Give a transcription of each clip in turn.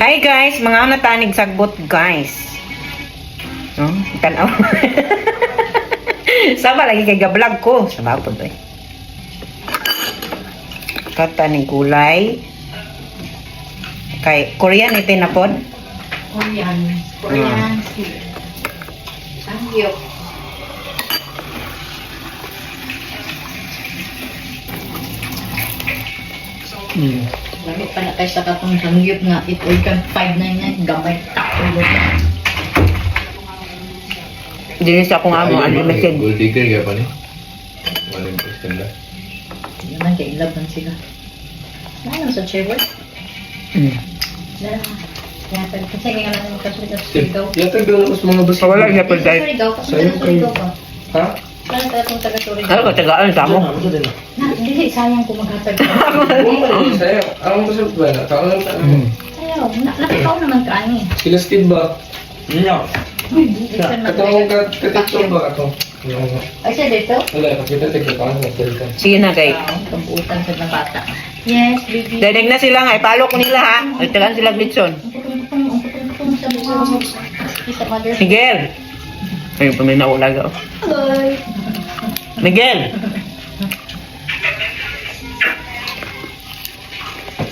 Hi guys, mga natanig sagbot guys. No, tanaw. Sama lagi kay gablog ko. Sama po to. Kataning kulay. Kay Korean ito na pod. Korean food. Sangyup. Lamit pa na tayo sa katong sangyup nga ito'y kan 599 gamay takulo. Dili sa akong amo unlimited. Gold digger kaya pa ni? Walang question na. Hindi naman kaya ilaban sila. Ano sa chair? Yatag, kasi nga naman yung kasuligaw. Yatag daw mas mga basta. Wala siya pod guys. Kasuligaw ka. Ha? Kaya tagatong taga-surigaw. Ano ko tagaan sa mo? Hindi, sayang kung maghatag ka. Saya, ang masarap ba na? Tao lang tayo. Ayaw, nakakaw naman ka ani. Sila Steve ba? No. Katong katitong ba katong? Ay, siya dito? Wala, kita tigil pa ang magsalita. Sige na kay. Kambuutan sa mga bata. Yes, baby. Dadig na sila nga, ipalo ko nila ha. Nagtagan sila glitson. Sa mother. Miguel! Ayun pa may naulag ako. Hello. Miguel!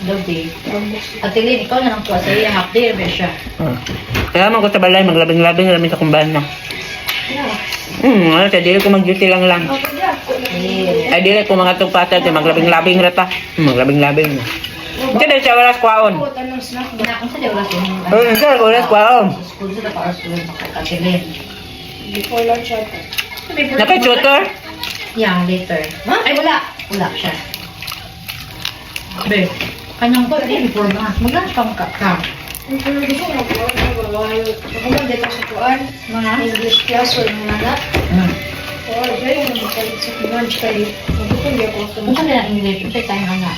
Lobe. Ate Lynn, ikaw na lang tuwa sa iya. Half day, ba siya? Kaya man ko sa balay, maglabing-labing namin sa kumbahan na. Ano, sa dili ko mag-duty lang. Ay, dili ko mga tugpatad, maglabing-labing rata. Maglabing-labing na. Kasi siya walas kwaon. Ginakon sa diwa sa inyo. Oo, siya walas kwaon. School sila para sa Ate Lynn. Before lunch ata. Naka-tutor? Yeah, later. Ay, wala. Wala siya. Be, kanyang ko, before na. Mag-lunch ka. Ang gusto ko mag-work, ako dito sa kuan, mga English class or mga anak. O, dahil yung magkalit sa lunch kayo, magkukong di ako ito. Kung saan nila English, kung saan tayo nga.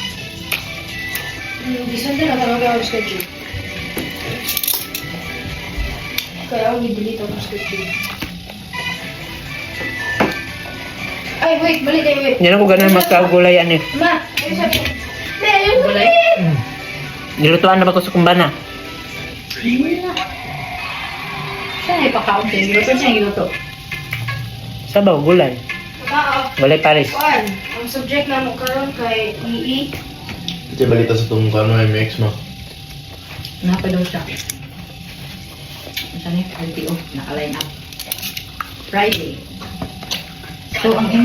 Bisan din na talaga ako schedule. Kaya ako i-delete ako schedule. Ay, wait, balik kayo, wait. Yan ako ganun magkagulayan eh. Ma, ayun sabi. Ma, ayun sabi. Gulay? Nilutuan na ba ko sa kumbana? Wala. Siya na ipakaon siya. Giluto siya giluto. Sabaw, gulay. Gulay Paris. Kuan, ang subject na mo karon kay EE. Kasi balita sa itong kano MX mo. Napa daw siya. Saan yung LTO? Naka-line up. Friday. So, ang